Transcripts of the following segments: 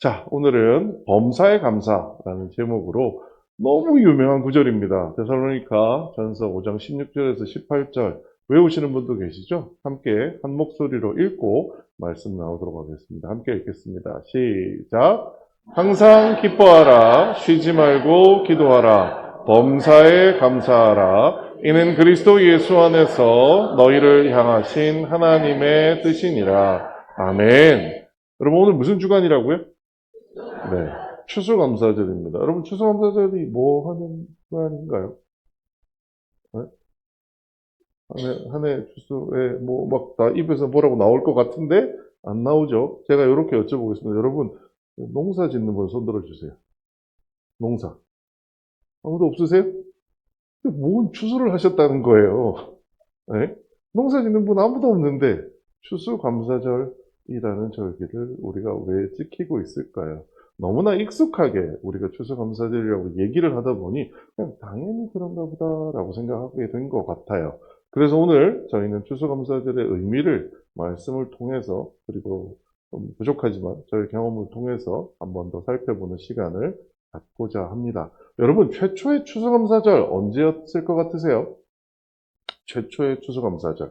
자, 오늘은 범사에 감사라는 제목으로 너무 유명한 구절입니다. 데살로니가 전서 5장 16절에서 18절 외우시는 분도 계시죠? 함께 한 목소리로 읽고 말씀 나오도록 하겠습니다. 함께 읽겠습니다. 시작! 항상 기뻐하라, 쉬지 말고 기도하라, 범사에 감사하라. 이는 그리스도 예수 안에서 너희를 향하신 하나님의 뜻이니라. 아멘. 여러분 오늘 무슨 주간이라고요? 네. 추수감사절입니다. 여러분, 추수감사절이 뭐 하는 주간인가요? 네? 한 해 추수에 뭐 막 다 입에서 뭐라고 나올 것 같은데 안 나오죠? 제가 이렇게 여쭤보겠습니다. 여러분, 농사 짓는 분 손 들어주세요. 농사. 아무도 없으세요? 뭔 추수를 하셨다는 거예요? 네? 농사 짓는 분 아무도 없는데 추수감사절이라는 절기를 우리가 왜 지키고 있을까요? 너무나 익숙하게 우리가 추수감사절이라고 얘기를 하다 보니 그냥 당연히 그런가 보다라고 생각하게 된 것 같아요. 그래서 오늘 저희는 추수감사절의 의미를 말씀을 통해서 그리고 좀 부족하지만 저희 경험을 통해서 한 번 더 살펴보는 시간을 갖고자 합니다. 여러분 최초의 추수감사절 언제였을 것 같으세요? 최초의 추수감사절.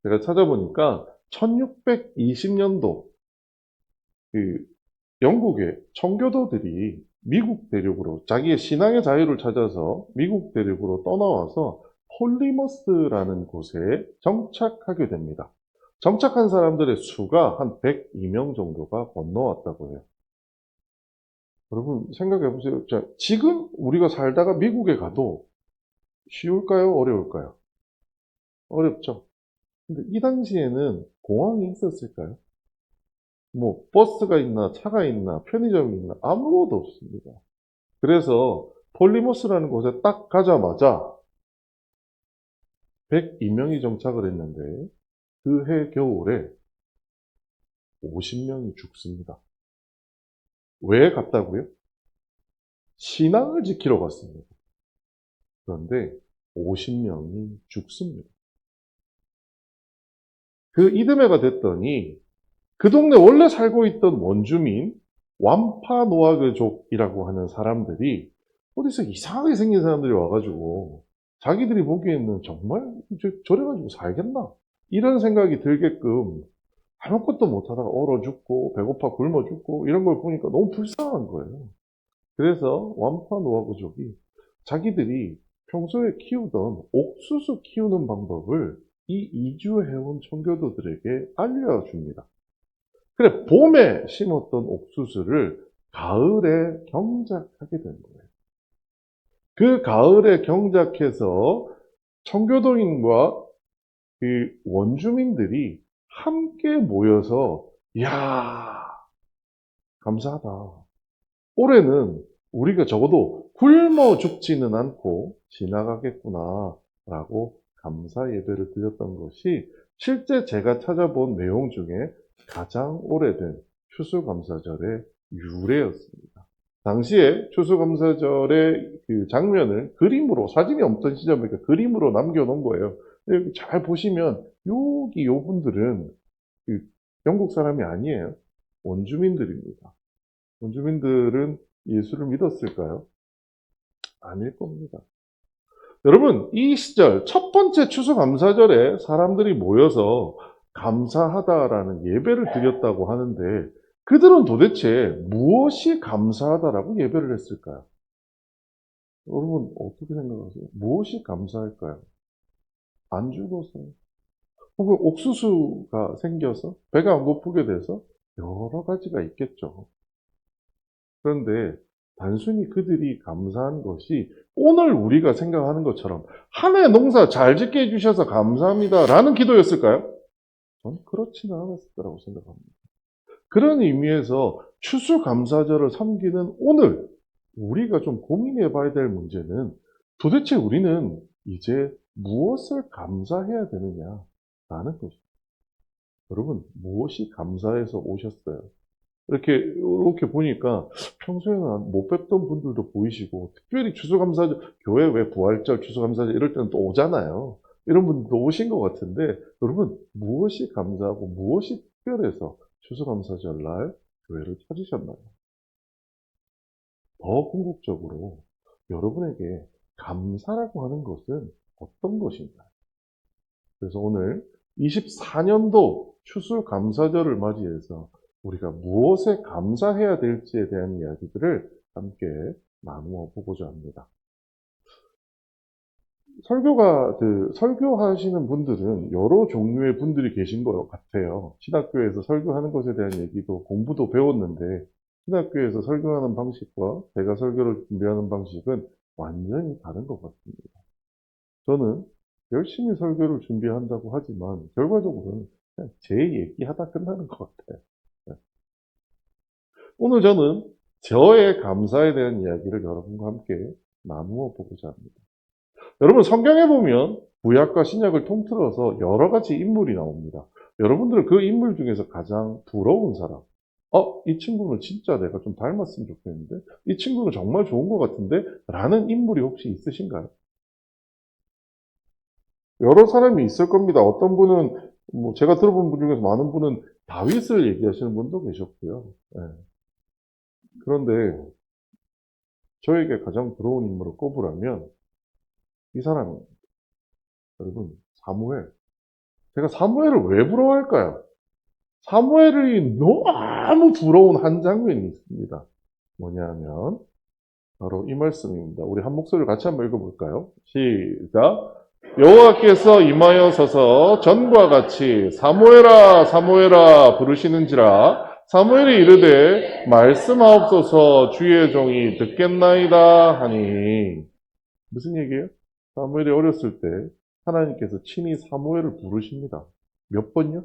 제가 찾아보니까 1620년도 그 영국의 청교도들이 미국 대륙으로 자기의 신앙의 자유를 찾아서 미국 대륙으로 떠나와서 폴리머스라는 곳에 정착하게 됩니다. 정착한 사람들의 수가 한 102명 정도가 건너왔다고 해요. 여러분 생각해 보세요. 자, 지금 우리가 살다가 미국에 가도 쉬울까요? 어려울까요? 어렵죠. 근데 이 당시에는 공항이 있었을까요? 뭐 버스가 있나 차가 있나 편의점이 있나 아무것도 없습니다. 그래서 폴리머스라는 곳에 딱 가자마자 102명이 정착을 했는데 그 해 겨울에 50명이 죽습니다. 왜 갔다고요? 신앙을 지키러 갔습니다. 그런데 50명이 죽습니다. 그 이듬해가 됐더니 그 동네 원래 살고 있던 원주민 완파노아그족이라고 하는 사람들이 어디서 이상하게 생긴 사람들이 와가지고 자기들이 보기에는 정말 저래가지고 살겠나? 이런 생각이 들게끔 아무것도 못하다가 얼어 죽고 배고파 굶어 죽고 이런 걸 보니까 너무 불쌍한 거예요. 그래서 완파노아그족이 자기들이 평소에 키우던 옥수수 키우는 방법을 이 이주해온 청교도들에게 알려줍니다. 그래, 봄에 심었던 옥수수를 가을에 경작하게 된 거예요. 그 가을에 경작해서 청교도인과 그 원주민들이 함께 모여서, 이야, 감사하다. 올해는 우리가 적어도 굶어 죽지는 않고 지나가겠구나, 라고 감사 예배를 드렸던 것이 실제 제가 찾아본 내용 중에 가장 오래된 추수감사절의 유래였습니다. 당시에 추수감사절의 그 장면을 그림으로, 사진이 없던 시절이니까 그림으로 남겨놓은 거예요. 여기 잘 보시면 여기 요 분들은 그 영국 사람이 아니에요. 원주민들입니다. 원주민들은 예수를 믿었을까요? 아닐 겁니다. 여러분, 이 시절 첫 번째 추수감사절에 사람들이 모여서 감사하다라는 예배를 드렸다고 하는데 그들은 도대체 무엇이 감사하다라고 예배를 했을까요? 여러분 어떻게 생각하세요? 무엇이 감사할까요? 안 죽어서 혹은 옥수수가 생겨서 배가 안 고프게 돼서 여러 가지가 있겠죠. 그런데 단순히 그들이 감사한 것이 오늘 우리가 생각하는 것처럼 한 해 농사 잘 짓게 해주셔서 감사합니다 라는 기도였을까요? 저는 그렇지는 않았을 거라고 생각합니다. 그런 의미에서 추수감사절을 섬기는 오늘 우리가 좀 고민해 봐야 될 문제는 도대체 우리는 이제 무엇을 감사해야 되느냐라는 것입니다. 여러분 무엇이 감사해서 오셨어요? 이렇게 보니까 평소에는 못 뵀던 분들도 보이시고, 특별히 추수감사절, 교회 왜 부활절, 추수감사절 이럴 때는 또 오잖아요. 이런 분들도 오신 것 같은데, 여러분, 무엇이 감사하고 무엇이 특별해서 추수감사절 날 교회를 찾으셨나요? 더 궁극적으로 여러분에게 감사라고 하는 것은 어떤 것인가요? 그래서 오늘 24년도 추수감사절을 맞이해서 우리가 무엇에 감사해야 될지에 대한 이야기들을 함께 나누어 보고자 합니다. 설교하시는 분들은 여러 종류의 분들이 계신 것 같아요. 신학교에서 설교하는 것에 대한 얘기도 공부도 배웠는데, 신학교에서 설교하는 방식과 제가 설교를 준비하는 방식은 완전히 다른 것 같습니다. 저는 열심히 설교를 준비한다고 하지만, 결과적으로는 그냥 제 얘기하다 끝나는 것 같아요. 네. 오늘 저는 저의 감사에 대한 이야기를 여러분과 함께 나누어 보고자 합니다. 여러분 성경에 보면 구약과 신약을 통틀어서 여러 가지 인물이 나옵니다. 여러분들은 그 인물 중에서 가장 부러운 사람, 이 친구는 진짜 내가 좀 닮았으면 좋겠는데, 이 친구는 정말 좋은 것 같은데, 라는 인물이 혹시 있으신가요? 여러 사람이 있을 겁니다. 어떤 분은, 제가 들어본 분 중에서 많은 분은 다윗을 얘기하시는 분도 계셨고요. 예. 그런데 저에게 가장 부러운 인물을 꼽으라면 이 사람입니다. 여러분, 사무엘. 제가 사무엘을 왜 부러워할까요? 사무엘이 너무 부러운 한 장면이 있습니다. 뭐냐면 바로 이 말씀입니다. 우리 한 목소리를 같이 한번 읽어볼까요? 시작. 여호와께서 임하여 서서 전과 같이 사무엘아 사무엘아 부르시는지라 사무엘이 이르되 말씀하옵소서 주의 종이 듣겠나이다 하니. 무슨 얘기예요? 사무엘이 어렸을 때 하나님께서 친히 사무엘을 부르십니다. 몇 번요?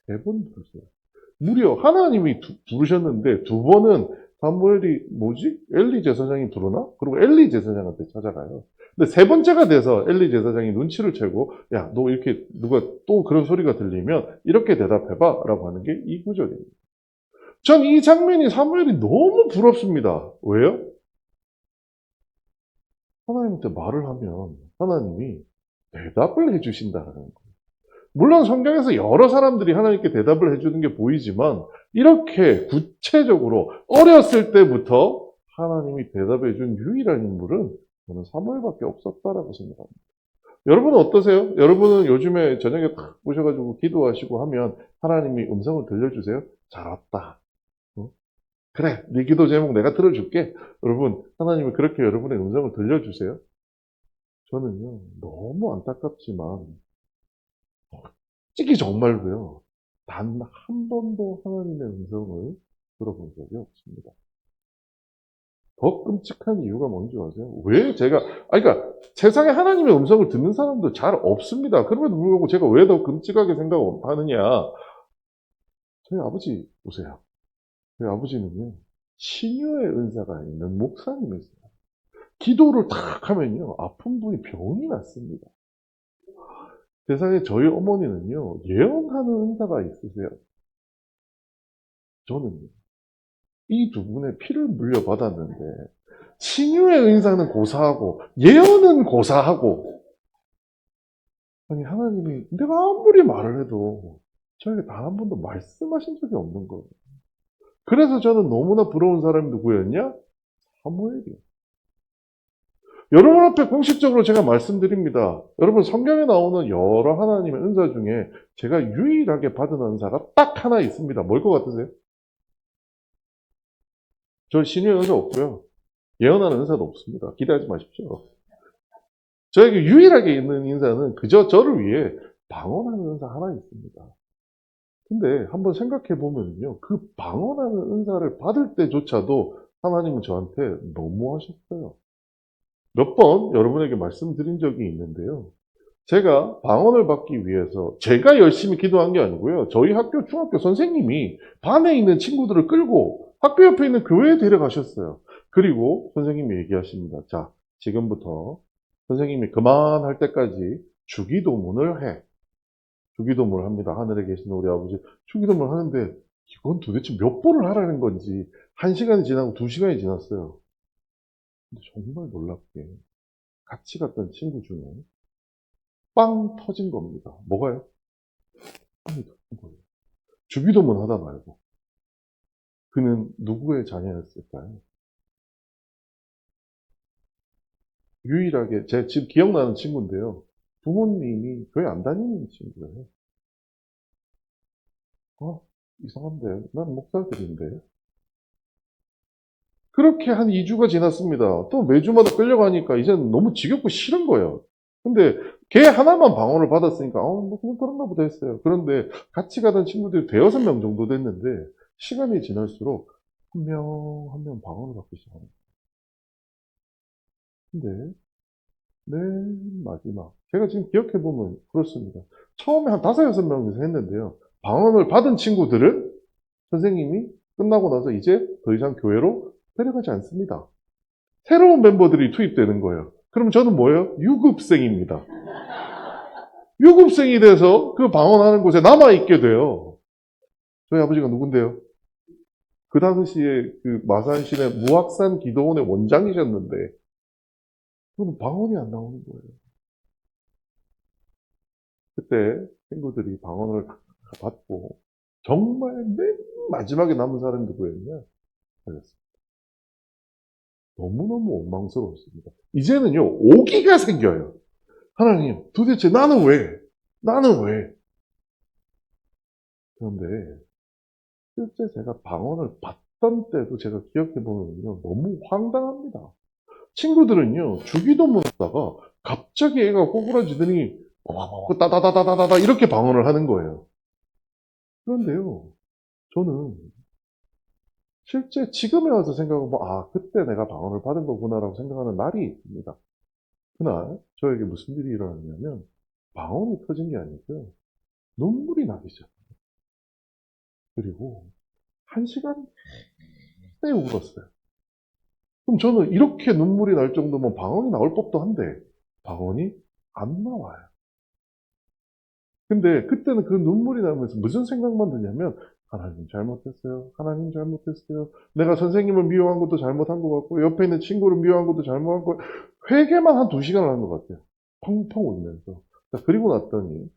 3번 부르세요. 무려 하나님이 부르셨는데 2번은 사무엘이 엘리 제사장이 부르나? 그리고 엘리 제사장한테 찾아가요. 근데 3번째가 돼서 엘리 제사장이 눈치를 채고 야, 너 이렇게 누가 또 그런 소리가 들리면 이렇게 대답해봐 라고 하는 게 이 구절입니다. 전 이 장면이 사무엘이 너무 부럽습니다. 왜요? 하나님한테 말을 하면 하나님이 대답을 해주신다는 거예요. 물론 성경에서 여러 사람들이 하나님께 대답을 해주는 게 보이지만 이렇게 구체적으로 어렸을 때부터 하나님이 대답해 준 유일한 인물은 저는 사무엘밖에 없었다라고 생각합니다. 여러분은 어떠세요? 여러분은 요즘에 저녁에 탁 오셔가지고 기도하시고 하면 하나님이 음성을 들려주세요? 잘 왔다. 어? 그래, 네 기도 제목 내가 들어줄게. 여러분, 하나님이 그렇게 여러분의 음성을 들려주세요? 저는요, 너무 안타깝지만 솔직히 정말로요. 단 한 번도 하나님의 음성을 들어본 적이 없습니다. 더 끔찍한 이유가 뭔지 아세요? 왜 제가, 그러니까 세상에 하나님의 음성을 듣는 사람도 잘 없습니다. 그럼에도 불구하고 제가 왜 더 끔찍하게 생각하느냐. 저희 아버지 보세요. 저희 아버지는요, 치유의 은사가 있는 목사님이세요. 기도를 탁 하면요, 아픈 분이 병이 났습니다. 세상에 저희 어머니는요, 예언하는 은사가 있으세요. 저는요, 이 두 분의 피를 물려받았는데, 치유의 은사는 고사하고, 예언은 고사하고, 아니, 하나님이 내가 아무리 말을 해도 저에게 단 한 번도 말씀하신 적이 없는 거예요. 그래서 저는 너무나 부러운 사람이 누구였냐? 사무엘이요. 여러분 앞에 공식적으로 제가 말씀드립니다. 여러분 성경에 나오는 여러 하나님의 은사 중에 제가 유일하게 받은 은사가 딱 하나 있습니다. 뭘 것 같으세요? 저 신유의 은사 없고요. 예언하는 은사도 없습니다. 기대하지 마십시오. 저에게 유일하게 있는 인사는 그저 저를 위해 방언하는 은사 하나 있습니다. 근데 한번 생각해 보면요. 그 방언하는 은사를 받을 때조차도 하나님은 저한테 너무하셨어요. 몇 번 여러분에게 말씀드린 적이 있는데요. 제가 방언을 받기 위해서 제가 열심히 기도한 게 아니고요. 저희 학교 중학교 선생님이 반에 있는 친구들을 끌고 학교 옆에 있는 교회에 데려가셨어요. 그리고 선생님이 얘기하십니다. 자, 지금부터 선생님이 그만할 때까지 주기도문을 해. 주기도문을 합니다. 하늘에 계신 우리 아버지. 주기도문을 하는데 이건 도대체 몇 번을 하라는 건지 1시간이 지나고 2시간이 지났어요. 근데 정말 놀랍게 같이 갔던 친구 중에 빵 터진 겁니다. 뭐가요? 빵이 터진 거예요. 주기도문 하다 말고. 그는 누구의 자녀였을까요? 유일하게, 제 지금 기억나는 친구인데요. 부모님이 교회 안 다니는 친구예요. 이상한데. 난 목사들인데. 그렇게 한 2주가 지났습니다. 또 매주마다 끌려가니까 이제는 너무 지겹고 싫은 거예요. 근데 걔 하나만 방언을 받았으니까, 뭐 그냥 그런가 보다 했어요. 그런데 같이 가던 친구들이 대여섯 명 정도 됐는데, 시간이 지날수록 한 명, 한 명 방언을 받기 시작합니다. 근데, 맨 마지막. 제가 지금 기억해보면 그렇습니다. 처음에 한 다섯, 여섯 명이서 했는데요. 방언을 받은 친구들은 선생님이 끝나고 나서 이제 더 이상 교회로 데려가지 않습니다. 새로운 멤버들이 투입되는 거예요. 그럼 저는 뭐예요? 유급생입니다. 유급생이 돼서 그 방언하는 곳에 남아있게 돼요. 저희 아버지가 누군데요? 그 당시에 그 마산시내 무학산 기도원의 원장이셨는데, 그럼 방언이 안 나오는 거예요. 그때 친구들이 방언을 받고, 정말 맨 마지막에 남은 사람이 누구였냐? 알겠습니다. 너무너무 원망스러웠습니다. 이제는요, 오기가 생겨요. 하나님, 도대체 나는 왜? 나는 왜? 그런데 실제 제가 방언을 받던 때도 제가 기억해보면요, 너무 황당합니다. 친구들은요, 주기도문 하다가 갑자기 애가 꼬꾸라지더니 따다다다다다다 이렇게 방언을 하는 거예요. 그런데요, 저는 실제 지금에 와서 생각해보면 그때 내가 방언을 받은 거구나라고 생각하는 날이 있습니다. 그날 저에게 무슨 일이 일어났냐면 방언이 터진 게 아니고요. 눈물이 나기 시작해요. 그리고 한 시간 내내 울었어요. 그럼 저는 이렇게 눈물이 날 정도면 방언이 나올 법도 한데 방언이 안 나와요. 근데 그때는 그 눈물이 나면서 무슨 생각만 드냐면 하나님 잘못했어요. 하나님 잘못했어요. 내가 선생님을 미워한 것도 잘못한 것 같고 옆에 있는 친구를 미워한 것도 잘못한 것 같고 회개만 한 2시간을 한 것 같아요. 펑펑 울면서. 그리고 났더니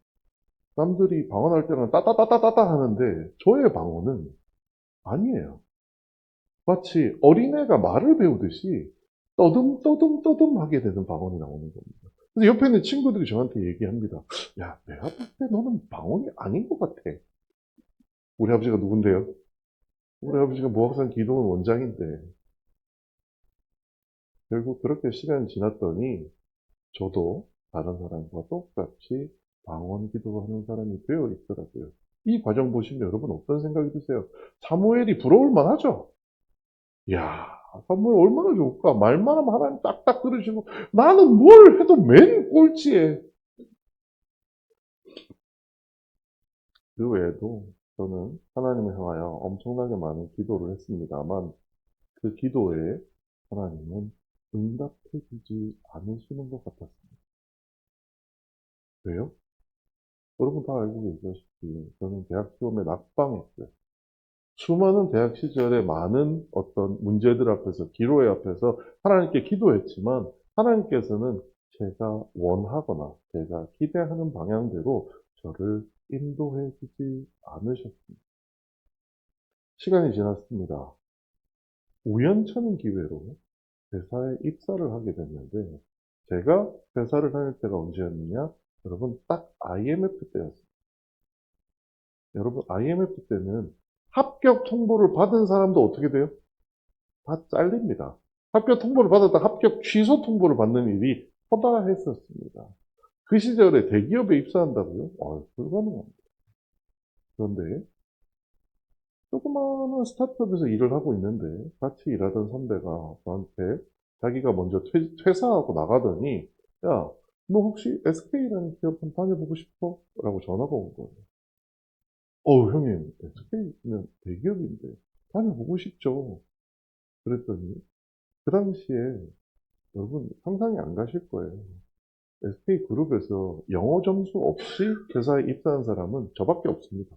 남들이 방언할 때는 따따따따따 하는데 저의 방언은 아니에요. 마치 어린애가 말을 배우듯이 떠듬떠듬 하게 되는 방언이 나오는 겁니다. 그래서 옆에 있는 친구들이 저한테 얘기합니다. 야, 내가 볼 때 너는 방언이 아닌 것 같아. 우리 아버지가 누군데요? 우리 아버지가 무학산 기도원 원장인데 결국 그렇게 시간이 지났더니 저도 다른 사람과 똑같이 방언 기도하는 사람이 되어 있더라고요. 이 과정 보시면 여러분 어떤 생각이 드세요? 사무엘이 부러울 만하죠? 이야, 사무엘 얼마나 좋을까? 말만 하면 하나님 딱딱 들으시고 나는 뭘 해도 맨 꼴찌에. 그 외에도 저는 하나님을 향하여 엄청나게 많은 기도를 했습니다만 그 기도에 하나님은 응답해주지 않으시는 것 같았습니다. 왜요? 여러분 다 알고 계시다시피 저는 대학 시험에 낙방했어요. 수많은 대학 시절에 많은 어떤 문제들 앞에서, 기로회 앞에서 하나님께 기도했지만 하나님께서는 제가 원하거나 제가 기대하는 방향대로 저를 인도해 주지 않으셨습니다. 시간이 지났습니다. 우연찮은 기회로 회사에 입사를 하게 됐는데 제가 회사를 다닐 때가 언제였느냐? 여러분 딱 IMF 때였어요. 여러분 IMF 때는 합격 통보를 받은 사람도 어떻게 돼요? 다 잘립니다. 합격 통보를 받았다 합격 취소 통보를 받는 일이 허다했었습니다. 그 시절에 대기업에 입사한다고요? 불가능합니다. 그런데 조그마한 스타트업에서 일을 하고 있는데 같이 일하던 선배가 저한테 자기가 먼저 퇴사하고 나가더니 야, 너 혹시 SK라는 기업 한번 다녀보고 싶어? 라고 전화가 온 거예요. 형님, SK면 대기업인데 다녀보고 싶죠. 그랬더니 그 당시에 여러분 상상이 안 가실 거예요. SK그룹에서 영어 점수 없이 회사에 입사한 사람은 저밖에 없습니다.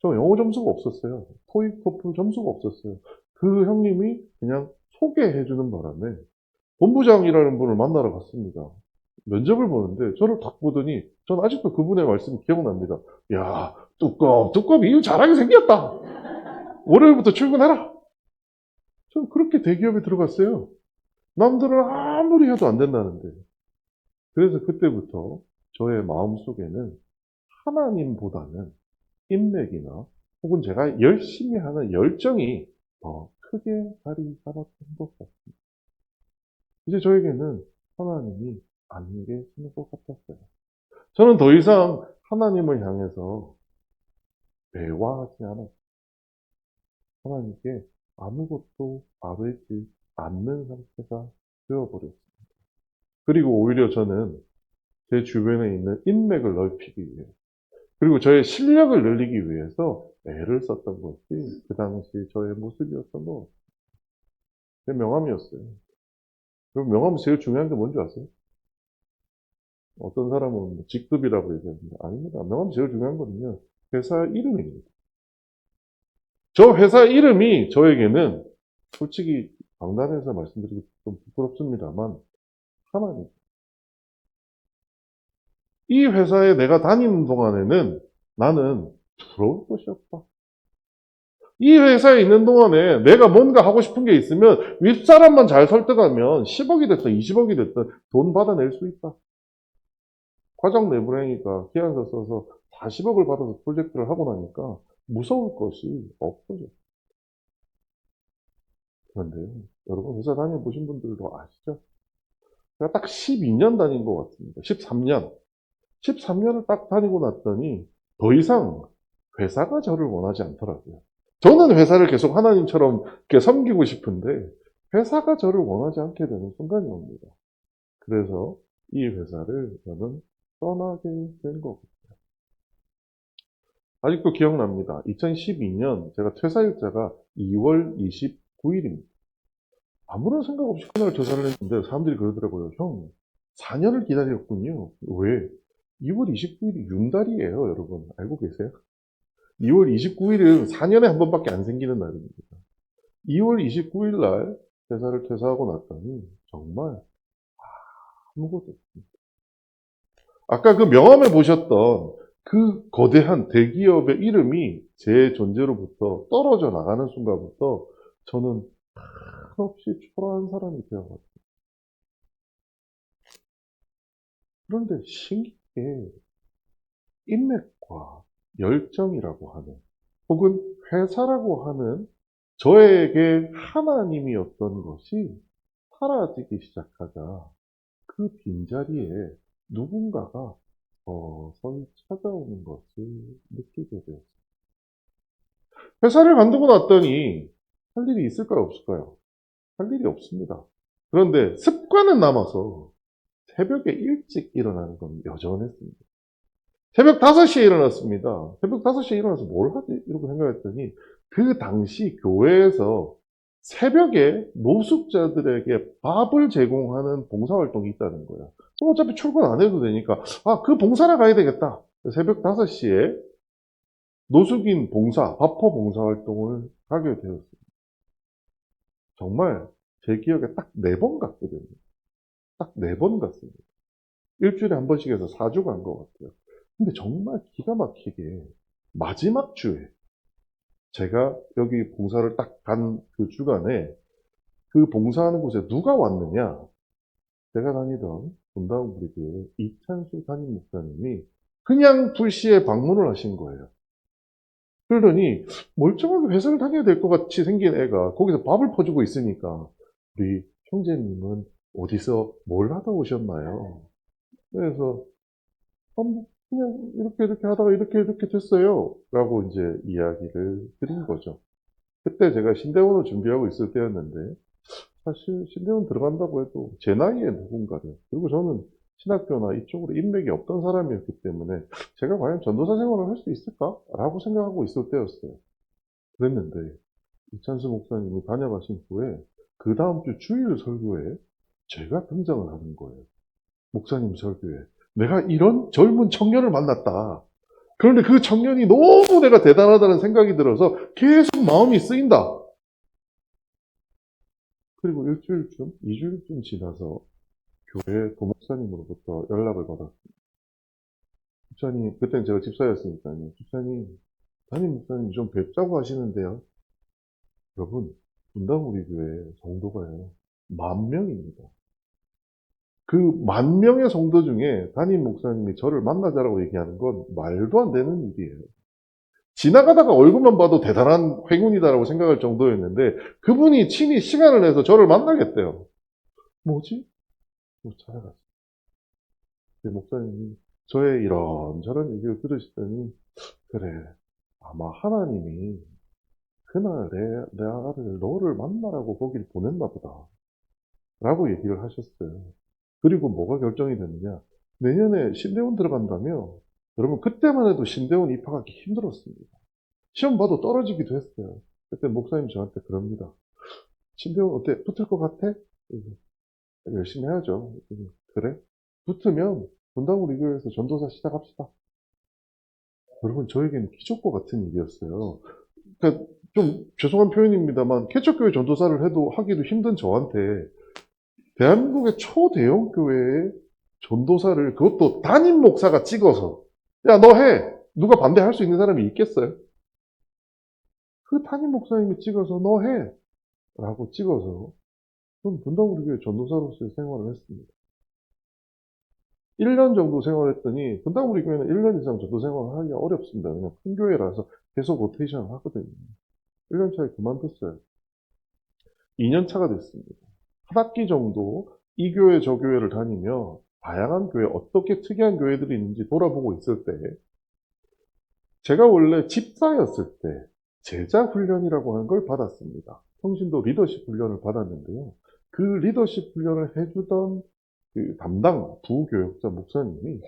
저 영어 점수가 없었어요. 토익, 토플 점수가 없었어요. 그 형님이 그냥 소개해주는 바람에 본부장이라는 분을 만나러 갔습니다. 면접을 보는데 저를 딱 보더니 전 아직도 그분의 말씀이 기억납니다. 야, 뚜껑 일 잘하게 생겼다. 월요일부터 출근해라. 저는 그렇게 대기업에 들어갔어요. 남들은 아무리 해도 안 된다는데. 그래서 그때부터 저의 마음속에는 하나님보다는 인맥이나 혹은 제가 열심히 하는 열정이 더 크게 자리 잡았던 것 같습니다. 이제 저에게는 하나님이 아닌 게 있는 것 같았어요. 저는 더 이상 하나님을 향해서 대화하지 않았어요. 하나님께 아무것도 바르지 않는 상태가 되어버렸어요. 그리고 오히려 저는 제 주변에 있는 인맥을 넓히기 위해 그리고 저의 실력을 늘리기 위해서 애를 썼던 것이 그 당시 저의 모습이었던 것 같아요. 제 명함이었어요. 그럼 명함이 제일 중요한 게 뭔지 아세요? 어떤 사람은 뭐 직급이라고 얘기합니다. 아닙니다. 명함이 제일 중요한 거는요. 회사 이름입니다. 저 회사 이름이 저에게는 솔직히 강단에서 말씀드리기 좀 부끄럽습니다만 하나님. 이 회사에 내가 다니는 동안에는 나는 부러울 것이 없다. 이 회사에 있는 동안에 내가 뭔가 하고 싶은 게 있으면 윗사람만 잘 설득하면 10억이 됐든 20억이 됐든 돈 받아낼 수 있다. 과장 내부라니까 계약서 써서 40억을 받아서 프로젝트를 하고 나니까 무서울 것이 없어져. 그런데요, 여러분 회사 다녀보신 분들도 아시죠? 제가 딱 12년 다닌 것 같습니다. 13년. 13년을 딱 다니고 났더니 더 이상 회사가 저를 원하지 않더라고요. 저는 회사를 계속 하나님처럼 이렇게 섬기고 싶은데 회사가 저를 원하지 않게 되는 순간이 옵니다. 그래서 이 회사를 저는 떠나게 된 거고. 아직도 기억납니다. 2012년 제가 퇴사일자가 2월 29일입니다. 아무런 생각 없이 그날 퇴사를 했는데 사람들이 그러더라고요. 형, 4년을 기다렸군요. 왜? 2월 29일이 윤달이에요, 여러분. 알고 계세요? 2월 29일은 4년에 한 번밖에 안 생기는 날입니다. 2월 29일 날 회사를 퇴사하고 났더니 정말 아무것도 없습니다. 아까 그 명함에 보셨던 그 거대한 대기업의 이름이 제 존재로부터 떨어져 나가는 순간부터 저는 한없이 초라한 사람이 되어갔어요. 그런데 신기하게 인맥과 열정이라고 하는 혹은 회사라고 하는 저에게 하나님이었던 것이 사라지기 시작하자 그 빈자리에 누군가가 서서히 찾아오는 것을 느끼게 되었어요. 회사를 관두고 났더니 할 일이 있을까요, 없을까요? 할 일이 없습니다. 그런데 습관은 남아서 새벽에 일찍 일어나는 건 여전했습니다. 새벽 5시에 일어났습니다. 새벽 5시에 일어나서 뭘 하지? 이러고 생각했더니 그 당시 교회에서 새벽에 노숙자들에게 밥을 제공하는 봉사활동이 있다는 거예요. 어차피 출근 안 해도 되니까 그 봉사를 가야 되겠다. 새벽 5시에 노숙인 봉사, 밥퍼 봉사활동을 가게 되었습니다. 정말 제 기억에 딱 4번 갔거든요. 딱 4번 갔습니다. 일주일에 한 번씩 해서 4주 간 것 같아요. 근데 정말 기가 막히게 마지막 주에 제가 여기 봉사를 딱 간 그 주간에 그 봉사하는 곳에 누가 왔느냐? 제가 다니던 분다운 우리 교회 이찬수 담임 목사님이 그냥 불시에 방문을 하신 거예요. 그러더니 멀쩡하게 회사를 다녀야 될 것 같이 생긴 애가 거기서 밥을 퍼주고 있으니까 우리 형제님은 어디서 뭘 하다 오셨나요? 그래서 뭐 그냥 이렇게 하다가 이렇게 됐어요. 라고 이제 이야기를 드린 거죠. 그때 제가 신대원을 준비하고 있을 때였는데, 사실 신대원 들어간다고 해도 제 나이에 누군가를, 그리고 저는 신학교나 이쪽으로 인맥이 없던 사람이었기 때문에 제가 과연 전도사 생활을 할 수 있을까? 라고 생각하고 있을 때였어요. 그랬는데, 이찬수 목사님이 다녀가신 후에 그 다음 주 주일 설교에 제가 등장을 하는 거예요. 목사님 설교에. 내가 이런 젊은 청년을 만났다. 그런데 그 청년이 너무 내가 대단하다는 생각이 들어서 계속 마음이 쓰인다. 그리고 일주일쯤, 2주일쯤 지나서 교회 도목사님으로부터 연락을 받았습니다. 집사님, 그때는 제가 집사였으니까요. 집사님, 담임 목사님 좀 뵙자고 하시는데요. 여러분, 분당 우리 교회 성도가요, 10,000명입니다. 그 10,000명의 성도 중에 담임 목사님이 저를 만나자라고 얘기하는 건 말도 안 되는 일이에요. 지나가다가 얼굴만 봐도 대단한 행운이다라고 생각할 정도였는데 그분이 친히 시간을 내서 저를 만나겠대요. 뭐지? 찾아갔어요. 목사님이 저의 이런저런 얘기를 들으시더니 그래, 아마 하나님이 그날 내 아들을 너를 만나라고 거길 보냈나 보다 라고 얘기를 하셨어요. 그리고 뭐가 결정이 됐느냐, 내년에 신대원 들어간다며. 여러분, 그때만 해도 신대원 입학하기 힘들었습니다. 시험 봐도 떨어지기도 했어요. 그때 목사님 저한테 그럽니다. 신대원 어때? 붙을 것 같아? 열심히 해야죠. 그래? 붙으면 분당 우리 교회에서 전도사 시작합시다. 여러분, 저에게는 기적과 같은 일이었어요. 그러니까 좀 죄송한 표현입니다만 개척교회 전도사를 해도 하기도 힘든 저한테 대한민국의 초대형 교회의 전도사를, 그것도 담임 목사가 찍어서 야, 너 해! 누가 반대할 수 있는 사람이 있겠어요? 그 담임 목사님이 찍어서 너 해! 라고 찍어서 저는 분당 우리 교회 전도사로서의 생활을 했습니다. 1년 정도 생활했더니 분당 우리 교회는 1년 이상 전도 생활을 하기가 어렵습니다. 그냥 큰 교회라서 계속 로테이션을 하거든요. 1년 차에 그만뒀어요. 2년 차가 됐습니다. 한 학기 정도 이 교회 저 교회를 다니며 다양한 교회, 어떻게 특이한 교회들이 있는지 돌아보고 있을 때, 제가 원래 집사였을 때 제자 훈련이라고 하는 걸 받았습니다. 평신도 리더십 훈련을 받았는데요. 그 리더십 훈련을 해주던 그 담당 부교역자 목사님이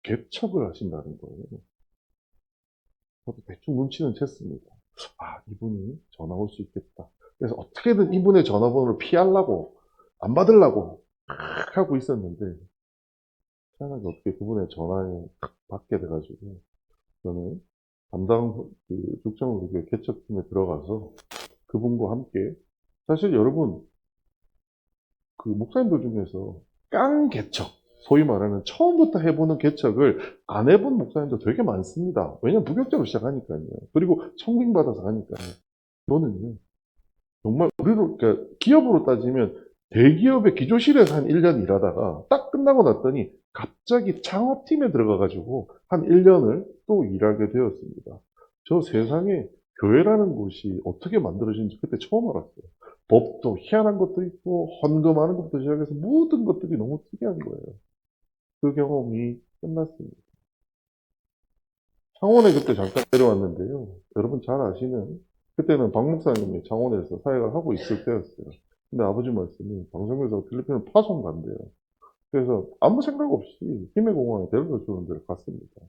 개척을 하신다는 거예요. 저도 대충 눈치는 챘습니다. 아, 이분이 전화 올 수 있겠다. 그래서 어떻게든 이분의 전화번호를 피하려고, 안 받으려고 하고 있었는데, 희한하게 어떻게 그분의 전화에 받게 돼가지고, 저는 담당 죽정우리 개척팀에 들어가서 그분과 함께, 사실 여러분, 그 목사님들 중에서 깡 개척, 소위 말하는 처음부터 해보는 개척을 안 해본 목사님도 되게 많습니다. 왜냐면 무격자로 시작하니까요. 그리고 청빙받아서 하니까요. 저는요, 정말 우리로, 그러니까 기업으로 따지면 대기업의 기조실에서 한 1년 일하다가 딱 끝나고 났더니 갑자기 창업팀에 들어가가지고 한 1년을 또 일하게 되었습니다. 저 세상에 교회라는 곳이 어떻게 만들어진지 그때 처음 알았어요. 법도 희한한 것도 있고 헌금하는 것부터 시작해서 모든 것들이 너무 특이한 거예요. 그 경험이 끝났습니다. 창원에 그때 잠깐 내려왔는데요. 여러분 잘 아시는, 그때는 박 목사님이 창원에서 사역을 하고 있을 때였어요. 근데 아버지 말씀이 방송에서 필리핀을 파송 간대요. 그래서 아무 생각 없이 힘의공항에 데려다 주는 데를 갔습니다.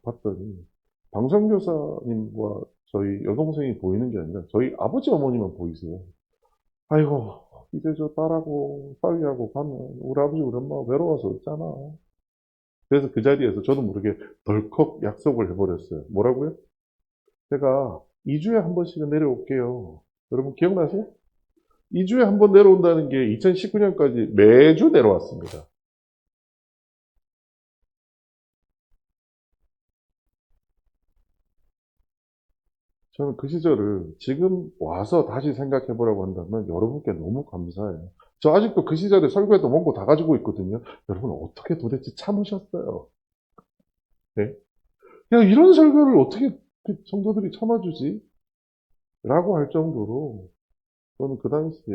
봤더니 방송교사님과 저희 여동생이 보이는 게 아니라 저희 아버지 어머니만 보이세요. 아이고, 이제 저 딸하고 사위하고 가면 우리 아버지 우리 엄마 외로워서 없잖아. 그래서 그 자리에서 저도 모르게 덜컥 약속을 해버렸어요. 뭐라고요? 제가 2주에 한 번씩은 내려올게요. 여러분 기억나세요? 2주에 한 번 내려온다는 게 2019년까지 매주 내려왔습니다. 저는 그 시절을 지금 와서 다시 생각해 보라고 한다면 여러분께 너무 감사해요. 저 아직도 그 시절에 설교했던 원고 다 가지고 있거든요. 여러분 어떻게 도대체 참으셨어요? 네? 야, 이런 설교를 어떻게 그 성도들이 참아주지? 라고 할 정도로 저는 그 당시에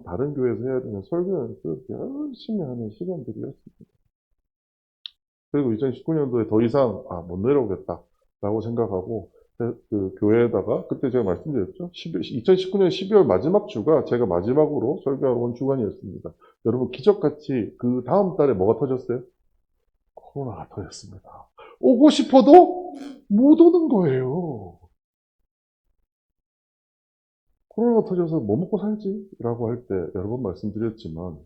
다른 교회에서 해야 되는 설교 연습을 열심히 하는 시간들이었습니다. 그리고 2019년도에 더 이상 못 내려오겠다라고 생각하고 그 교회에다가 그때 제가 말씀드렸죠. 2019년 12월 마지막 주가 제가 마지막으로 설교하러 온 주간이었습니다. 여러분 기적같이 그 다음 달에 뭐가 터졌어요? 코로나가 터졌습니다. 오고 싶어도 못 오는 거예요. 코로나가 터져서 뭐 먹고 살지? 라고 할 때 여러 번 말씀드렸지만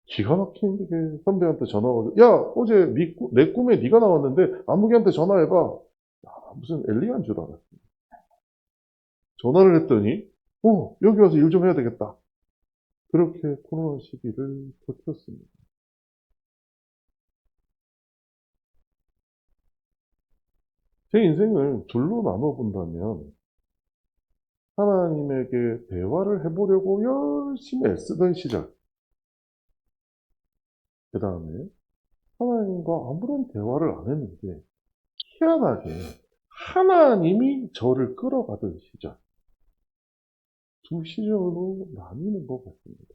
기가 막히게 선배한테 전화가 와서 야 어제 내 꿈에 네가 나왔는데 아무개한테 전화해봐. 야, 무슨 엘리야인 줄 알았어. 전화를 했더니 여기 와서 일 좀 해야 되겠다. 그렇게 코로나 시기를 버텼습니다. 제 인생을 둘로 나눠 본다면 하나님에게 대화를 해보려고 열심히 애쓰던 시절, 그 다음에 하나님과 아무런 대화를 안 했는데 희한하게 하나님이 저를 끌어가던 시절, 두 시절로 나뉘는 것 같습니다.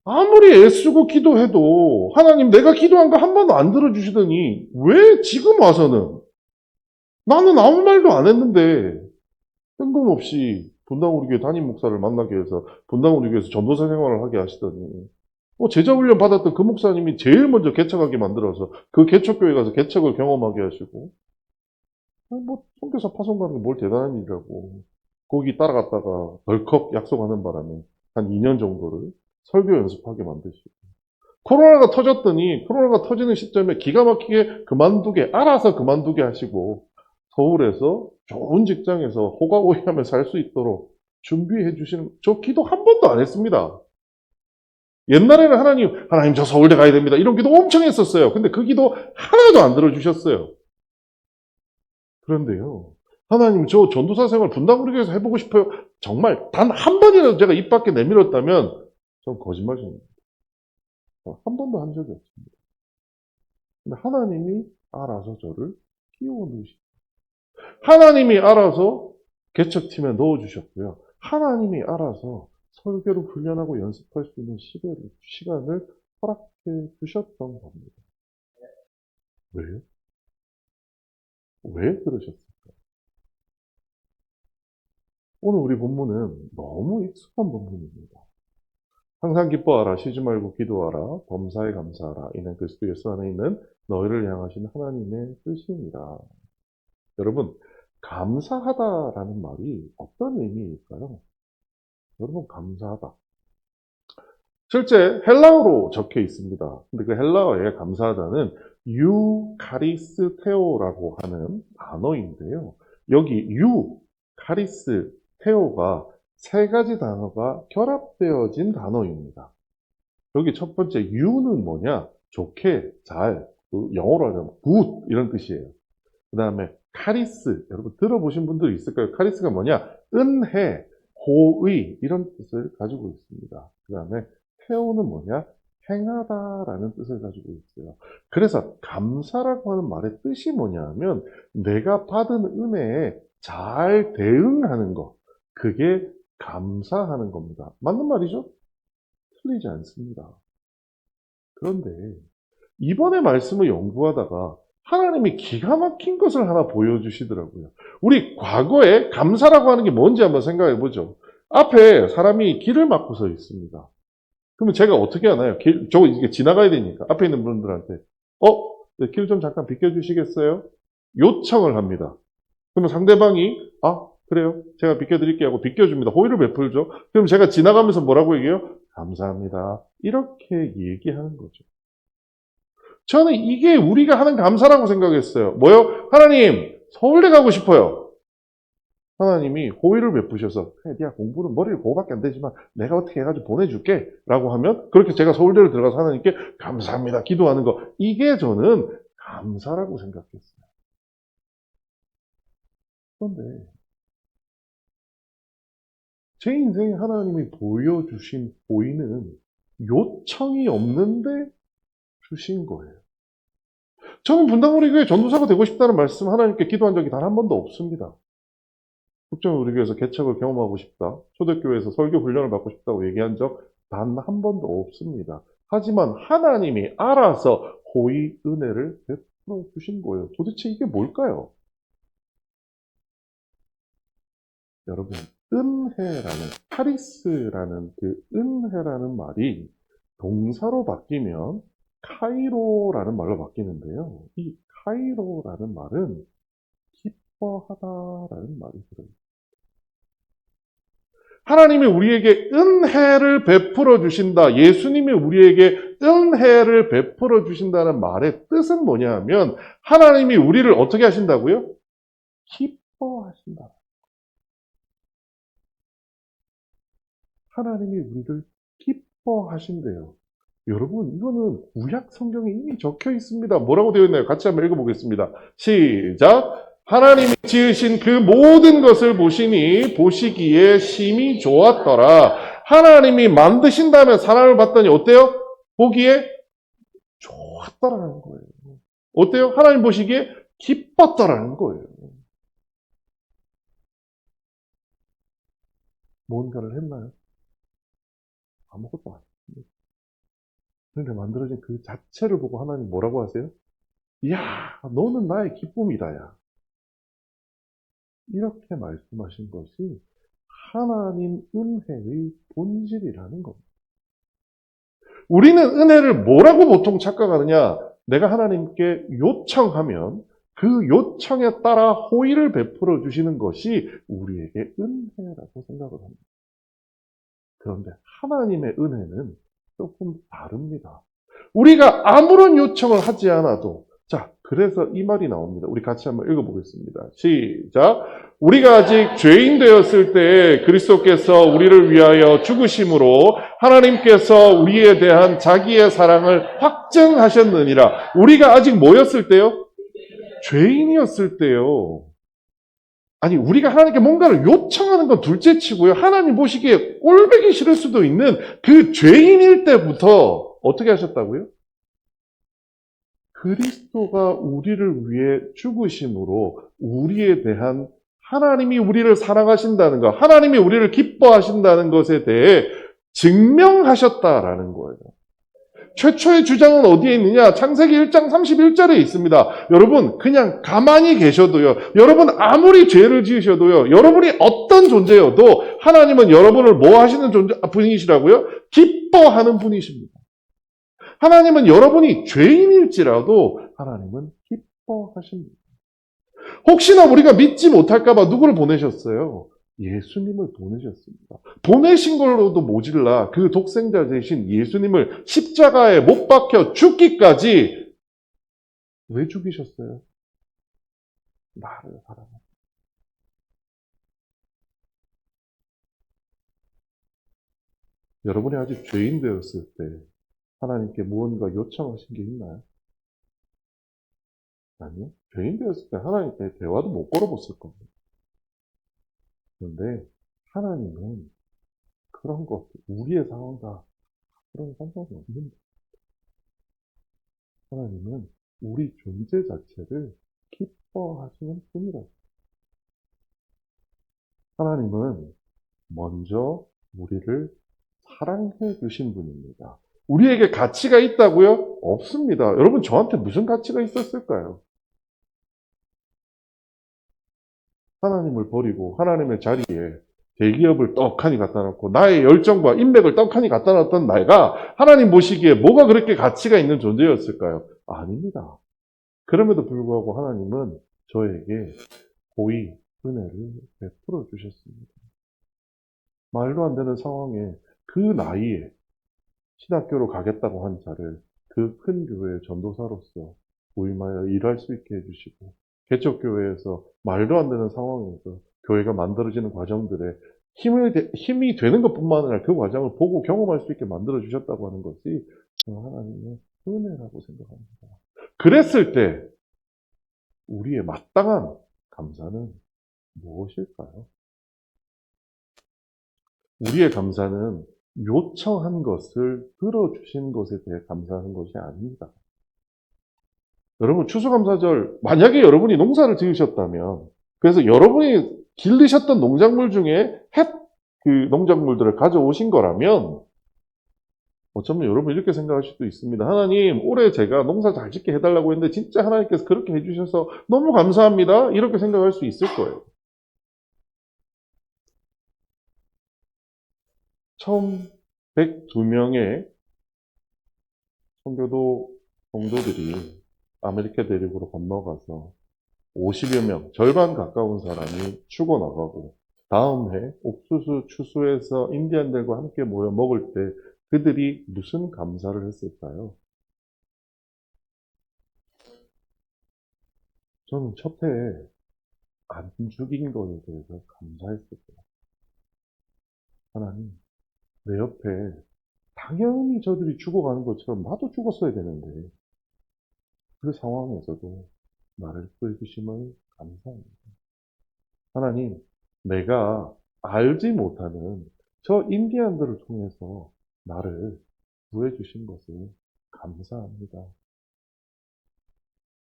아무리 애쓰고 기도해도 하나님 내가 기도한 거 한 번도 안 들어주시더니 왜 지금 와서는 나는 아무 말도 안 했는데 뜬금없이 분당 우리 교회 담임 목사를 만나게 해서 분당 우리 교회에서 전도사 생활을 하게 하시더니 제자 훈련 받았던 그 목사님이 제일 먼저 개척하게 만들어서 그 개척교회 가서 개척을 경험하게 하시고 선교사 파송 가는 게 뭘 대단한 일이라고 거기 따라갔다가 덜컥 약속하는 바람에 한 2년 정도를 설교 연습하게 만드시고 코로나가 터졌더니 코로나가 터지는 시점에 기가 막히게 알아서 그만두게 하시고 서울에서 좋은 직장에서 호가호위하며 살 수 있도록 준비해 주시는 저 기도 한 번도 안 했습니다. 옛날에는 하나님 저 서울대 가야 됩니다. 이런 기도 엄청 했었어요. 근데 그 기도 하나도 안 들어주셨어요. 그런데요. 하나님 저 전도사 생활 분당 우리 교회에서 해보고 싶어요. 정말 단 한 번이라도 제가 입 밖에 내밀었다면 전 거짓말입니다. 한 번도 한 적이 없습니다. 근데 하나님이 알아서 저를 끼워넣으시고 하나님이 알아서 개척팀에 넣어주셨고요. 하나님이 알아서 설교를 훈련하고 연습할 수 있는 시간을 허락해 주셨던 겁니다. 왜요? 왜 그러셨을까요? 오늘 우리 본문은 너무 익숙한 본문입니다. 항상 기뻐하라, 쉬지 말고 기도하라, 범사에 감사하라. 이는 그리스도 예수 안에 있는 너희를 향하신 하나님의 뜻입니다. 여러분, 감사하다라는 말이 어떤 의미일까요? 여러분, 감사하다. 실제 헬라어로 적혀 있습니다. 근데 그 헬라어에 감사하다는 유카리스테오라고 하는 단어인데요. 여기 유카리스테오가 세 가지 단어가 결합되어진 단어입니다. 여기 첫 번째 유는 뭐냐? 좋게, 잘, 영어로 하자면 굿 이런 뜻이에요. 그 다음에 카리스, 여러분 들어보신 분들 있을까요? 카리스가 뭐냐? 은혜, 호의 이런 뜻을 가지고 있습니다. 그 다음에 테오는 뭐냐? 행하다라는 뜻을 가지고 있어요. 그래서 감사라고 하는 말의 뜻이 뭐냐 하면 내가 받은 은혜에 잘 대응하는 것, 그게 감사하는 겁니다. 맞는 말이죠? 틀리지 않습니다. 그런데 이번에 말씀을 연구하다가 하나님이 기가 막힌 것을 하나 보여주시더라고요. 우리 과거에 감사라고 하는 게 뭔지 한번 생각해 보죠. 앞에 사람이 길을 막고 서 있습니다. 그러면 제가 어떻게 하나요? 저거 이게 지나가야 되니까. 앞에 있는 분들한테, 길 좀 잠깐 비켜주시겠어요? 요청을 합니다. 그러면 상대방이, 그래요. 제가 비켜드릴게요 하고 비켜줍니다. 호의를 베풀죠. 그럼 제가 지나가면서 뭐라고 얘기해요? 감사합니다. 이렇게 얘기하는 거죠. 저는 이게 우리가 하는 감사라고 생각했어요. 뭐요? 하나님, 서울대 가고 싶어요. 하나님이 호의를 베푸셔서 네가 공부는 머리를 그거밖에 안 되지만 내가 어떻게 해가지고 보내줄게 라고 하면 그렇게 제가 서울대를 들어가서 하나님께 감사합니다 기도하는 거 이게 저는 감사라고 생각했어요. 그런데 제 인생에 하나님이 보여주신 호의는 요청이 없는데 주신 거예요. 저는 분당우리 교회 전도사가 되고 싶다는 말씀 하나님께 기도한 적이 단 한 번도 없습니다. 국정 우리 교회에서 개척을 경험하고 싶다. 초대교회에서 설교 훈련을 받고 싶다고 얘기한 적 단 한 번도 없습니다. 하지만 하나님이 알아서 호의 은혜를 베풀어 주신 거예요. 도대체 이게 뭘까요? 여러분, 은혜라는, 카리스라는 그 은혜라는 말이 동사로 바뀌면 카이로라는 말로 바뀌는데요. 이 카이로라는 말은 기뻐하다라는 말이 들어요. 하나님이 우리에게 은혜를 베풀어 주신다. 예수님이 우리에게 은혜를 베풀어 주신다는 말의 뜻은 뭐냐 하면 하나님이 우리를 어떻게 하신다고요? 기뻐하신다. 하나님이 우리를 기뻐하신대요. 여러분, 이거는 구약 성경에 이미 적혀 있습니다. 뭐라고 되어 있나요? 같이 한번 읽어보겠습니다. 시작! 하나님이 지으신 그 모든 것을 보시니 보시기에 심히 좋았더라. 하나님이 만드신 다음에 사람을 봤더니 어때요? 보기에 좋았더라는 거예요. 어때요? 하나님 보시기에 기뻤더라는 거예요. 뭔가를 했나요? 아무것도 안 했습니다. 그런데 만들어진 그 자체를 보고 하나님 뭐라고 하세요? 이야, 너는 나의 기쁨이다, 야. 이렇게 말씀하신 것이 하나님 은혜의 본질이라는 겁니다. 우리는 은혜를 뭐라고 보통 착각하느냐? 내가 하나님께 요청하면 그 요청에 따라 호의를 베풀어 주시는 것이 우리에게 은혜라고 생각을 합니다. 그런데 하나님의 은혜는 조금 다릅니다. 우리가 아무런 요청을 하지 않아도, 자, 그래서 이 말이 나옵니다. 우리 같이 한번 읽어보겠습니다. 시작. 우리가 아직 죄인 되었을 때 그리스도께서 우리를 위하여 죽으심으로 하나님께서 우리에 대한 자기의 사랑을 확증하셨느니라. 우리가 아직 뭐였을 때요? 죄인이었을 때요. 아니, 우리가 하나님께 뭔가를 요청하는 건 둘째 치고요. 하나님 보시기에 꼴보기 싫을 수도 있는 그 죄인일 때부터 어떻게 하셨다고요? 그리스도가 우리를 위해 죽으심으로 우리에 대한 하나님이 우리를 사랑하신다는 것, 하나님이 우리를 기뻐하신다는 것에 대해 증명하셨다라는 거예요. 최초의 주장은 어디에 있느냐? 창세기 1장 31절에 있습니다. 여러분, 그냥 가만히 계셔도요, 여러분 아무리 죄를 지으셔도요, 여러분이 어떤 존재여도 하나님은 여러분을 뭐 하시는 분이시라고요? 기뻐하는 분이십니다. 하나님은 여러분이 죄인일지라도 하나님은 기뻐하십니다. 혹시나 우리가 믿지 못할까봐 누구를 보내셨어요? 예수님을 보내셨습니다. 보내신 걸로도 모질라 그 독생자 대신 예수님을 십자가에 못 박혀 죽기까지 왜 죽이셨어요? 나를 사랑하고. 여러분이 아직 죄인 되었을 때 하나님께 무언가 요청하신 게 있나요? 아니요. 죄인 되었을 때 하나님께 대화도 못 걸어봤을 겁니다. 그런데 하나님은 그런 것, 우리의 상황과 그런 상관이 없는데 하나님은 우리 존재 자체를 기뻐하시는 분이라. 하나님은 먼저 우리를 사랑해 주신 분입니다. 우리에게 가치가 있다고요? 없습니다. 여러분, 저한테 무슨 가치가 있었을까요? 하나님을 버리고 하나님의 자리에 대기업을 떡하니 갖다 놓고 나의 열정과 인맥을 떡하니 갖다 놨던 내가 하나님 보시기에 뭐가 그렇게 가치가 있는 존재였을까요? 아닙니다. 그럼에도 불구하고 하나님은 저에게 고이 은혜를 베풀어 주셨습니다. 말도 안 되는 상황에 그 나이에 신학교로 가겠다고 한 자를 그 큰 교회의 전도사로서 부임하여 일할 수 있게 해주시고, 개척교회에서 말도 안 되는 상황에서 교회가 만들어지는 과정들에 힘이 되는 것뿐만 아니라 그 과정을 보고 경험할 수 있게 만들어 주셨다고 하는 것이 하나님의 은혜라고 생각합니다. 그랬을 때 우리의 마땅한 감사는 무엇일까요? 우리의 감사는 요청한 것을 들어주신 것에 대해 감사하는 것이 아닙니다. 여러분, 추수감사절, 만약에 여러분이 농사를 지으셨다면, 그래서 여러분이 기르셨던 농작물 중에 그 농작물들을 가져오신 거라면, 어쩌면 여러분 이렇게 생각하실 수도 있습니다. 하나님, 올해 제가 농사 잘 짓게 해달라고 했는데, 진짜 하나님께서 그렇게 해주셔서 너무 감사합니다. 이렇게 생각할 수 있을 거예요. 처음 102명의 선교도 성도들이 아메리카 대륙으로 건너가서 50여 명, 절반 가까운 사람이 죽어나가고 다음 해 옥수수 추수해서 인디안들과 함께 모여 먹을 때 그들이 무슨 감사를 했을까요? 저는 첫 해에 안 죽인 것에 대해서 감사했었어요. 하나님, 내 옆에 당연히 저들이 죽어가는 것처럼 나도 죽었어야 되는데 그 상황에서도 나를 구해주심을 감사합니다. 하나님, 내가 알지 못하는 저 인디안들을 통해서 나를 구해주신 것을 감사합니다.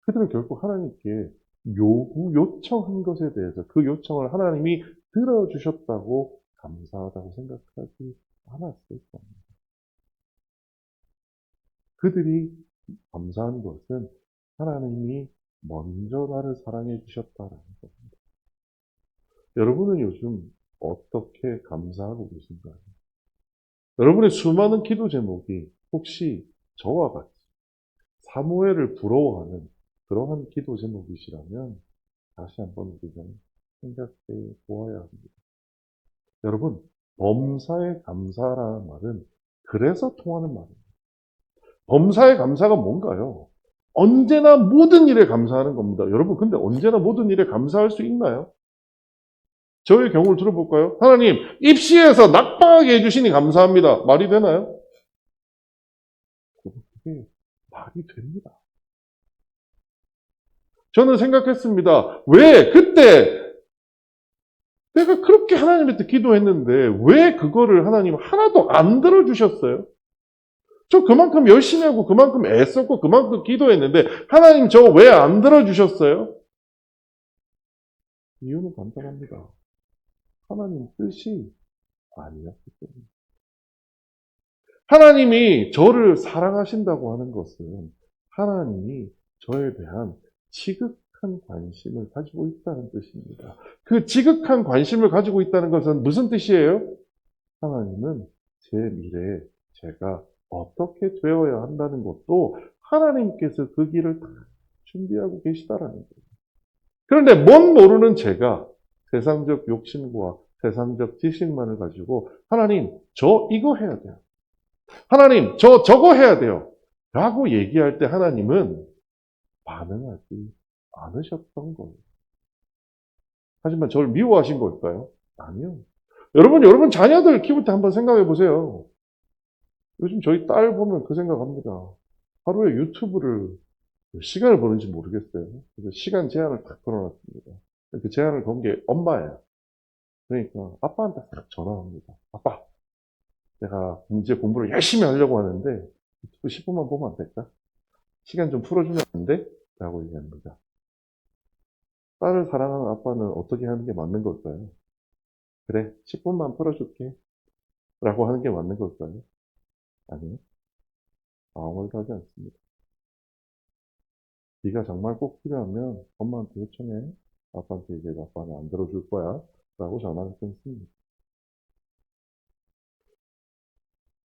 그들은 결국 하나님께 요청한 것에 대해서 그 요청을 하나님이 들어주셨다고 감사하다고 생각하지 않았을 겁니다. 그들이 감사한 것은 하나님이 먼저 나를 사랑해 주셨다라는 겁니다. 여러분은 요즘 어떻게 감사하고 계신가요? 여러분의 수많은 기도 제목이 혹시 저와 같이 사무엘을 부러워하는 그러한 기도 제목이시라면 다시 한번 우리가 생각해 보아야 합니다. 여러분, 범사에 감사라는 말은 그래서 통하는 말입니다. 범사에 감사가 뭔가요? 언제나 모든 일에 감사하는 겁니다. 여러분, 근데 언제나 모든 일에 감사할 수 있나요? 저의 경우를 들어볼까요? 하나님, 입시에서 낙방하게 해주시니 감사합니다. 말이 되나요? 그게 말이 됩니다. 저는 생각했습니다. 왜 그때 내가 그렇게 하나님한테 기도했는데 왜 그거를 하나님 하나도 안 들어주셨어요? 저 그만큼 열심히 하고 그만큼 애썼고 그만큼 기도했는데 하나님 저 왜 안 들어주셨어요? 이유는 간단합니다. 하나님 뜻이 아니었기 때문에. 하나님이 저를 사랑하신다고 하는 것은 하나님이 저에 대한 지극한 관심을 가지고 있다는 뜻입니다. 그 지극한 관심을 가지고 있다는 것은 무슨 뜻이에요? 하나님은 제 미래에 제가 어떻게 되어야 한다는 것도 하나님께서 그 길을 다 준비하고 계시다라는 거예요. 그런데 뭔 모르는 제가 세상적 욕심과 세상적 지식만을 가지고 하나님, 저 이거 해야 돼요. 하나님, 저거 해야 돼요. 라고 얘기할 때 하나님은 반응하지 않으셨던 거예요. 하지만 저를 미워하신 걸까요? 아니요. 여러분 자녀들 키울 때 한번 생각해 보세요. 요즘 저희 딸 보면 그 생각합니다. 하루에 유튜브를 몇 시간을 보는지 모르겠어요. 그래서 시간 제한을 딱 걸어놨습니다. 그 제한을 건 게 엄마예요. 그러니까 아빠한테 딱 전화합니다. 아빠, 내가 이제 공부를 열심히 하려고 하는데 유튜브 10분만 보면 안 될까? 시간 좀 풀어주면 안 돼? 라고 얘기합니다. 딸을 사랑하는 아빠는 어떻게 하는 게 맞는 걸까요? 그래, 10분만 풀어줄게. 라고 하는 게 맞는 걸까요? 아니요. 아무 말도 하지 않습니다. 네가 정말 꼭 필요하면 엄마한테 요청해. 아빠한테 이제 아빠는 안 들어줄 거야. 라고 전화를 끊습니다.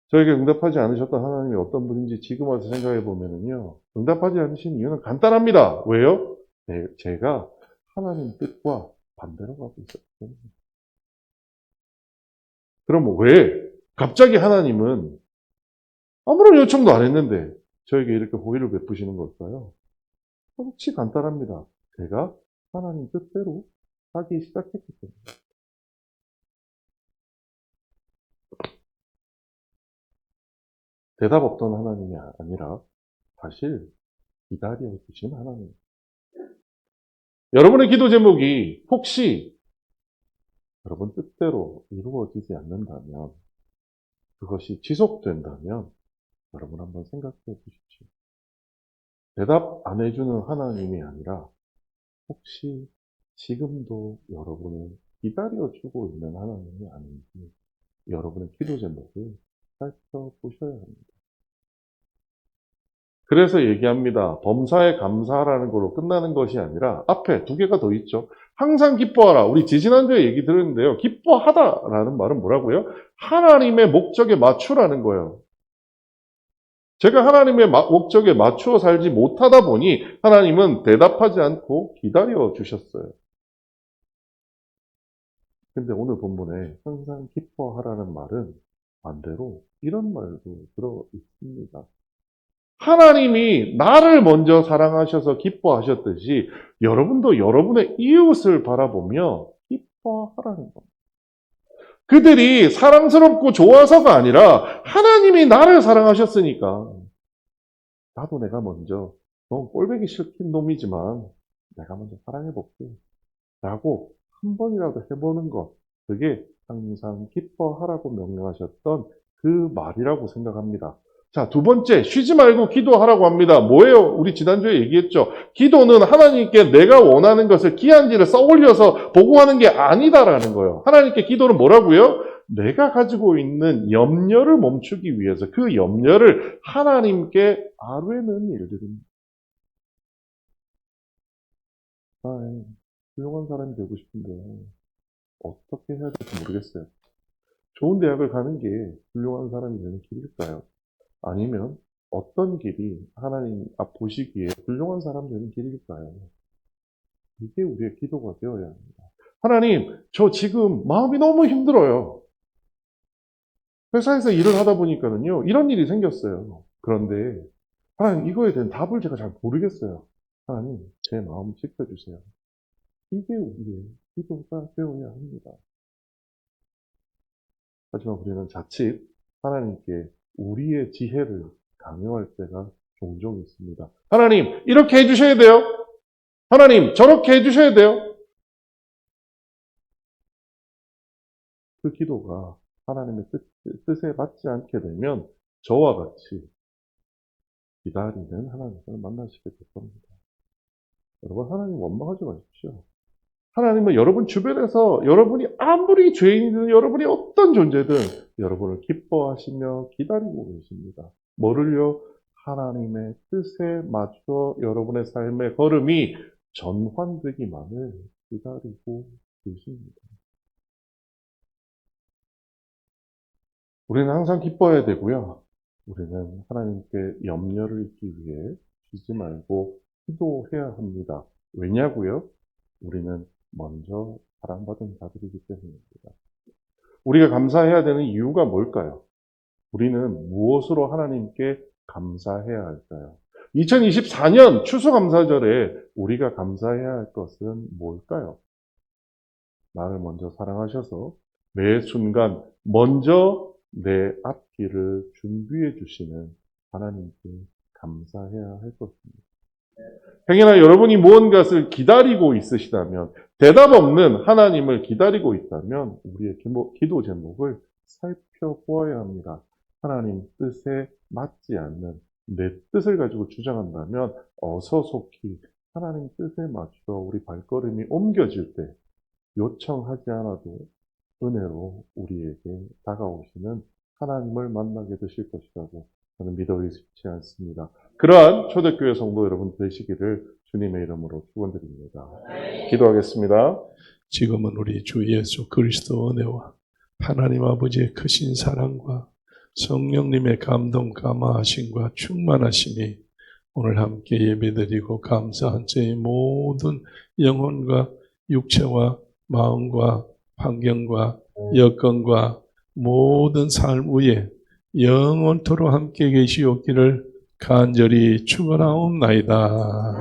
저에게 응답하지 않으셨던 하나님이 어떤 분인지 지금 와서 생각해 보면은요. 응답하지 않으신 이유는 간단합니다. 왜요? 네, 제가 하나님 뜻과 반대로 가고 있었기 때문에. 그럼 왜 갑자기 하나님은 아무런 요청도 안 했는데 저에게 이렇게 호의를 베푸시는 걸까요? 혹시 간단합니다. 제가 하나님 뜻대로 하기 시작했기 때문에. 대답 없던 하나님이 아니라 사실 기다려주신 하나님. 여러분의 기도 제목이 혹시 여러분 뜻대로 이루어지지 않는다면, 그것이 지속된다면 여러분 한번 생각해 보십시오. 대답 안 해주는 하나님이 아니라 혹시 지금도 여러분을 기다려주고 있는 하나님이 아닌지 여러분의 기도 제목을 살펴보셔야 합니다. 그래서 얘기합니다. 범사에 감사하라는 걸로 끝나는 것이 아니라 앞에 두 개가 더 있죠. 항상 기뻐하라. 우리 지지난주에 얘기 들었는데요. 기뻐하다라는 말은 뭐라고요? 하나님의 목적에 맞추라는 거예요. 제가 하나님의 목적에 맞추어 살지 못하다 보니 하나님은 대답하지 않고 기다려 주셨어요. 근데 오늘 본문에 항상 기뻐하라는 말은 반대로 이런 말도 들어 있습니다. 하나님이 나를 먼저 사랑하셔서 기뻐하셨듯이 여러분도 여러분의 이웃을 바라보며 기뻐하라는 겁니다. 그들이 사랑스럽고 좋아서가 아니라 하나님이 나를 사랑하셨으니까 나도 내가 먼저 너 꼴보기 싫긴 놈이지만 내가 먼저 사랑해볼게. 라고 한 번이라도 해보는 것. 그게 항상 기뻐하라고 명령하셨던 그 말이라고 생각합니다. 자, 두 번째, 쉬지 말고 기도하라고 합니다. 뭐예요? 우리 지난주에 얘기했죠. 기도는 하나님께 내가 원하는 것을 기한지를 써올려서 보고하는 게 아니다라는 거예요. 하나님께 기도는 뭐라고요? 내가 가지고 있는 염려를 멈추기 위해서 그 염려를 하나님께 아뢰는 일들입니다. 훌륭한 사람이 되고 싶은데 어떻게 해야 될지 모르겠어요. 좋은 대학을 가는 게 훌륭한 사람이 되는 길일까요? 아니면 어떤 길이 하나님 앞 보시기에 훌륭한 사람 되는 길일까요? 이게 우리의 기도가 되어야 합니다. 하나님, 저 지금 마음이 너무 힘들어요. 회사에서 일을 하다 보니까는요, 이런 일이 생겼어요. 그런데, 하나님, 이거에 대한 답을 제가 잘 모르겠어요. 하나님, 제 마음 지켜주세요. 이게 우리의 기도가 되어야 합니다. 하지만 우리는 자칫 하나님께 우리의 지혜를 강요할 때가 종종 있습니다. 하나님, 이렇게 해주셔야 돼요. 하나님, 저렇게 해주셔야 돼요. 그 기도가 하나님의 뜻에 맞지 않게 되면 저와 같이 기다리는 하나님을 만나시게 될 겁니다. 여러분, 하나님 원망하지 마십시오. 하나님은 여러분 주변에서 여러분이 아무리 죄인이든 여러분이 어떤 존재든 여러분을 기뻐하시며 기다리고 계십니다. 뭐를요? 하나님의 뜻에 맞춰 여러분의 삶의 걸음이 전환되기만을 기다리고 계십니다. 우리는 항상 기뻐해야 되고요. 우리는 하나님께 염려를 잊기 위해 쉬지 말고 기도해야 합니다. 왜냐고요? 우리는 먼저 사랑받은 자들이기 때문입니다. 우리가 감사해야 되는 이유가 뭘까요? 우리는 무엇으로 하나님께 감사해야 할까요? 2024년 추수감사절에 우리가 감사해야 할 것은 뭘까요? 나를 먼저 사랑하셔서 매 순간 먼저 내 앞길을 준비해 주시는 하나님께 감사해야 할 것입니다. 행여나 여러분이 무언가를 기다리고 있으시다면, 대답 없는 하나님을 기다리고 있다면 우리의 기도 제목을 살펴보아야 합니다. 하나님 뜻에 맞지 않는 내 뜻을 가지고 주장한다면 어서 속히 하나님 뜻에 맞춰 우리 발걸음이 옮겨질 때 요청하지 않아도 은혜로 우리에게 다가오시는 하나님을 만나게 되실 것이라고 저는 믿어 의심치 않습니다. 그러한 초대교회 성도 여러분 되시기를 주님의 이름으로 축원드립니다. 기도하겠습니다. 지금은 우리 주 예수 그리스도 은혜와 하나님 아버지의 크신 사랑과 성령님의 감동 감화하심과 충만하심이 오늘 함께 예배드리고 감사한 저의 모든 영혼과 육체와 마음과 환경과 여건과 모든 삶 위에 영원토록 함께 계시옵기를 간절히 축원하옵나이다.